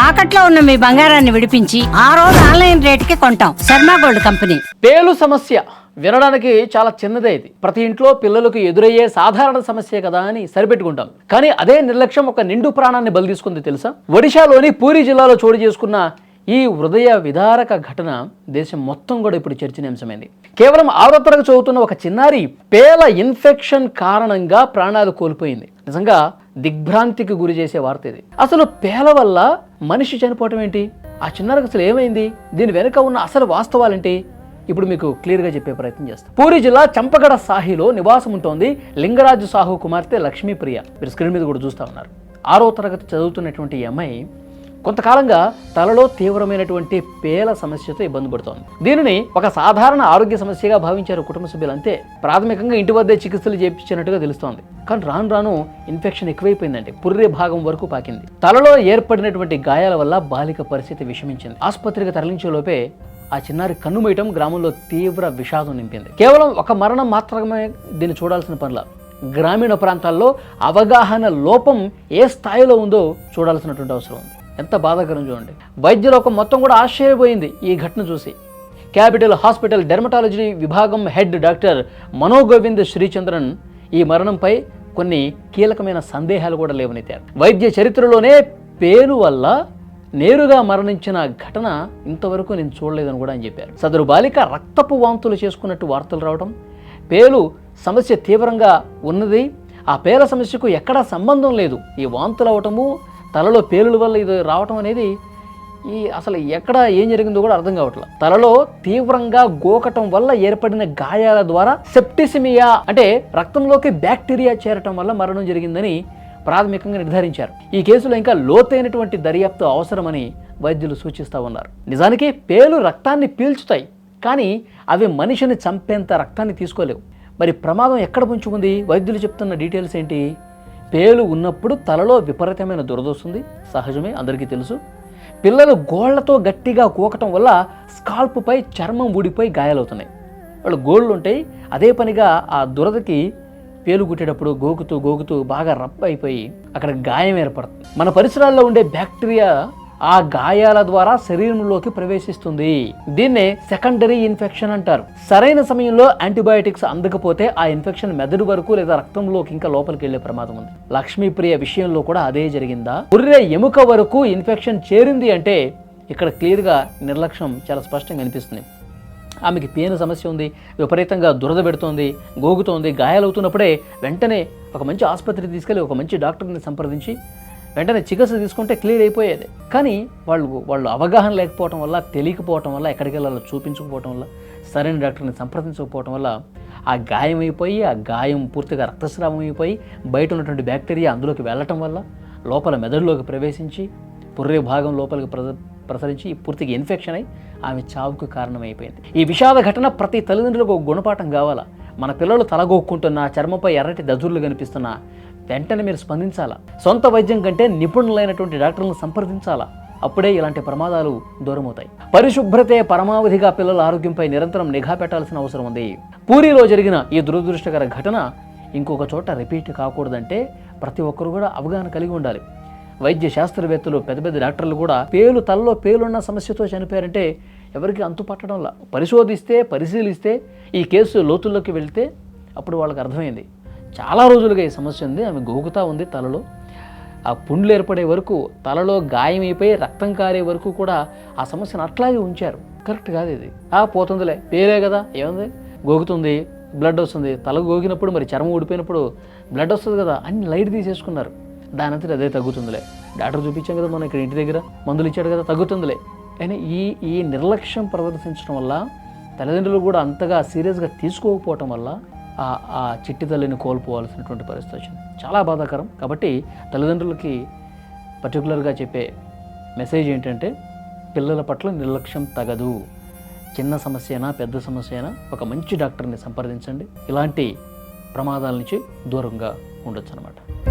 తాకట్లో ఉన్న మీ బంగారాన్ని విడిపించి ఆ రోజు ఆన్లైన్ రేటుకి కొంటాం. Sharma gold company. పేలు సమస్య వినడానికి చాలా చిన్నదే. ఇది ప్రతి ఇంట్లో పిల్లలకు ఎదురయ్యే సాధారణ సమస్య కదా అని సరిపెట్టుకుంటాం. కానీ అదే నిర్లక్ష్యం ఒక నిండు ప్రాణాన్ని బలి తీసుకుంది తెలుసా? ఒడిశాలోని పూరి జిల్లాలో చోటు చేసుకున్న ఈ హృదయ విదారక ఘటన దేశం మొత్తం కూడా ఇప్పుడు చర్చనీయాంశమైంది. కేవలం 6వ తరగతి చదువుతున్న ఒక చిన్నారి పేల ఇన్ఫెక్షన్ కారణంగా ప్రాణాలు కోల్పోయింది. నిజంగా దిగ్భ్రాంతికి గురి చేసే వార్త ఇది. అసలు పేల వల్ల మనిషి చనిపోవటం ఏంటి? ఆ చిన్నారికి అసలు ఏమైంది? దీని వెనుక ఉన్న అసలు వాస్తవాలేంటి? ఇప్పుడు మీకు క్లియర్గా చెప్పే ప్రయత్నం చేస్తాం. పూరి జిల్లా చంపగడ సాహిలో నివాసం ఉంటోంది లింగరాజు సాహు కుమార్తె లక్ష్మీప్రియ. మీరు స్క్రీన్ మీద కూడా చూస్తూ ఉన్నారు. 6వ తరగతి చదువుతున్నటువంటి ఈ అమ్మాయి కొంతకాలంగా తలలో తీవ్రమైనటువంటి పేల సమస్యతో ఇబ్బంది పడుతోంది. దీనిని ఒక సాధారణ ఆరోగ్య సమస్యగా భావించారు కుటుంబ సభ్యులు. అంతే, ప్రాథమికంగా ఇంటి వద్దే చికిత్సలు చేయించినట్టుగా తెలుస్తోంది. కానీ రాను రాను ఇన్ఫెక్షన్ ఎక్కువైపోయిందండి. పుర్రె భాగం వరకు పాకింది. తలలో ఏర్పడినటువంటి గాయాల వల్ల బాలిక పరిస్థితి విషమించింది. ఆసుపత్రికి తరలించే లోపే ఆ చిన్నారి కన్ను మూయటం గ్రామంలో తీవ్ర విషాదం నింపింది. కేవలం ఒక మరణం మాత్రమే దీన్ని చూడాల్సిన పనిలా గ్రామీణ ప్రాంతాల్లో అవగాహన లోపం ఏ స్థాయిలో ఉందో చూడాల్సినటువంటి అవసరం ఉంది. ఎంత బాధాకరం చూడండి. వైద్యలోకం మొత్తం కూడా ఆశ్చర్యపోయింది ఈ ఘటన చూసి. క్యాపిటల్ హాస్పిటల్ డెర్మటాలజీ విభాగం హెడ్ డాక్టర్ మనోగోవింద్ శ్రీచంద్రన్ ఈ మరణంపై కొన్ని కీలకమైన సందేహాలు కూడా లేవనెత్తారు. వైద్య చరిత్రలోనే పేలు వల్ల నేరుగా మరణించిన ఘటన ఇంతవరకు నేను చూడలేదని కూడా అని చెప్పారు. సదరు బాలిక రక్తపు వాంతులు చేసుకున్నట్టు వార్తలు రావడం, పేలు సమస్య తీవ్రంగా ఉన్నది, ఆ పేల సమస్యకు ఎక్కడా సంబంధం లేదు, ఈ వాంతులు అవటము తలలో పేలుల వల్ల ఇది రావటం అనేది అసలు ఎక్కడ ఏం జరిగిందో కూడా అర్థం కావట్లేదు. తలలో తీవ్రంగా గోకటం వల్ల ఏర్పడిన గాయాల ద్వారా సెప్టిసిమియా అంటే రక్తంలోకి బ్యాక్టీరియా చేరటం వల్ల మరణం జరిగిందని ప్రాథమికంగా నిర్ధారించారు. ఈ కేసులో ఇంకా లోతైనటువంటి దర్యాప్తు అవసరమని వైద్యులు సూచిస్తూ ఉన్నారు. నిజానికి పేలు రక్తాన్ని పీల్చుతాయి, కానీ అవి మనిషిని చంపేంత రక్తాన్ని తీసుకోలేవు. మరి ప్రమాదం ఎక్కడ పుంచుకుంది? వైద్యులు చెప్తున్న డీటెయిల్స్ ఏంటి? పేలు ఉన్నప్పుడు తలలో విపరీతమైన దురద వస్తుంది, సహజమే, అందరికీ తెలుసు. పిల్లలు గోళ్లతో గట్టిగా కోకటం వల్ల స్కాల్ప్పై చర్మం ఊడిపోయి గాయాలవుతున్నాయి. వాళ్ళు గోళ్ళు ఉంటాయి, అదే పనిగా ఆ దురదకి పేలు కుట్టేటప్పుడు గోకుతూ బాగా రప్ప అయిపోయి అక్కడ గాయం ఏర్పడుతుంది. మన పరిసరాల్లో ఉండే బ్యాక్టీరియా ఆ గాయాల ద్వారా శరీరంలోకి ప్రవేశిస్తుంది. దీన్నే సెకండరీ ఇన్ఫెక్షన్ అంటారు. సరైన సమయంలో యాంటీబయాటిక్స్ అందకపోతే ఆ ఇన్ఫెక్షన్ మెదడు వరకు లేదా రక్తంలోకి ఇంకా లోపలికి వెళ్లే ప్రమాదం ఉంది. లక్ష్మీప్రియ విషయంలో కూడా అదే జరిగిందా? పుర్రె ఎముక వరకు ఇన్ఫెక్షన్ చేరింది అంటే ఇక్కడ క్లియర్గా నిర్లక్ష్యం చాలా స్పష్టంగా అనిపిస్తుంది. ఆమెకి పేను సమస్య ఉంది, విపరీతంగా దురద పెడుతోంది, గోగుతోంది, గాయాలవుతున్నప్పుడే వెంటనే ఒక మంచి ఆసుపత్రికి తీసుకెళ్ళి ఒక మంచి డాక్టర్ని సంప్రదించి వెంటనే చికిత్స తీసుకుంటే క్లియర్ అయిపోయేది. కానీ వాళ్ళు అవగాహన లేకపోవటం వల్ల, తెలియకపోవటం వల్ల, ఎక్కడికి వెళ్ళాలో చూపించకపోవటం వల్ల, సరైన డాక్టర్ని సంప్రదించకపోవటం వల్ల ఆ గాయం అయిపోయి, ఆ గాయం పూర్తిగా రక్తస్రావం అయిపోయి బయట ఉన్నటువంటి బ్యాక్టీరియా అందులోకి వెళ్ళటం వల్ల లోపల మెదడులోకి ప్రవేశించి పుర్రె భాగం లోపలికి ప్రసరించి పూర్తిగా ఇన్ఫెక్షన్ అయి ఆమె చావుకు కారణమైపోయింది. ఈ విషాద ఘటన ప్రతి తల్లిదండ్రులకు ఒక గుణపాఠం కావాలా. మన పిల్లలు తలగొక్కుంటున్నా, చర్మపై ఎర్రటి దద్దుర్లు కనిపిస్తున్నా వెంటనే మీరు స్పందించాలా. సొంత వైద్యం కంటే నిపుణులైనటువంటి డాక్టర్లను సంప్రదించాలా. అప్పుడే ఇలాంటి ప్రమాదాలు దూరమవుతాయి. పరిశుభ్రతే పరమావధిగా పిల్లల ఆరోగ్యంపై నిరంతరం నిఘా పెట్టాల్సిన అవసరం ఉంది. పూరిలో జరిగిన ఈ దురదృష్టకర ఘటన ఇంకొక చోట రిపీట్ కాకూడదంటే ప్రతి ఒక్కరు కూడా అవగాహన కలిగి ఉండాలి. వైద్య శాస్త్రవేత్తలు, పెద్ద పెద్ద డాక్టర్లు కూడా తలలో పేలున్న సమస్యతో చనిపోయారంటే ఎవరికి అంతు పట్టడంలా. పరిశీలిస్తే ఈ కేసు లోతుల్లోకి వెళ్తే అప్పుడు వాళ్ళకి అర్థమైంది. చాలా రోజులుగా ఈ సమస్య ఉంది, ఆమె గోగుతూ ఉంది తలలో. ఆ పుండ్లు ఏర్పడే వరకు, తలలో గాయమైపోయి రక్తం కారే వరకు కూడా ఆ సమస్యను అట్లాగే ఉంచారు. కరెక్ట్ కాదు ఇది. పోతుందిలే, పేలే కదా, ఏముంది, గోగుతుంది, బ్లడ్ వస్తుంది, తల గోగినప్పుడు మరి చర్మం ఊడిపోయినప్పుడు బ్లడ్ వస్తుంది కదా, అన్ని లైట్ తీసేసుకున్నారు. దాని అంతా అదే తగ్గుతుందిలే, డాక్టర్ చూపించాం కదా, మనం ఇక్కడ ఇంటి దగ్గర మందులు ఇచ్చాడు కదా, తగ్గుతుందిలే అని ఈ నిర్లక్ష్యం ప్రదర్శించడం వల్ల తల్లిదండ్రులు కూడా అంతగా సీరియస్గా తీసుకోకపోవటం వల్ల ఆ చిట్టి తల్లిని కోల్పోవాల్సినటువంటి పరిస్థితి వచ్చింది. చాలా బాధాకరం. కాబట్టి తల్లిదండ్రులకి పర్టికులర్గా చెప్పే మెసేజ్ ఏంటంటే పిల్లల పట్ల నిర్లక్ష్యం తగదు. చిన్న సమస్య అయినా పెద్ద సమస్య అయినా ఒక మంచి డాక్టర్ని సంప్రదించండి. ఇలాంటి ప్రమాదాల నుంచి దూరంగా ఉండొచ్చు అన్నమాట.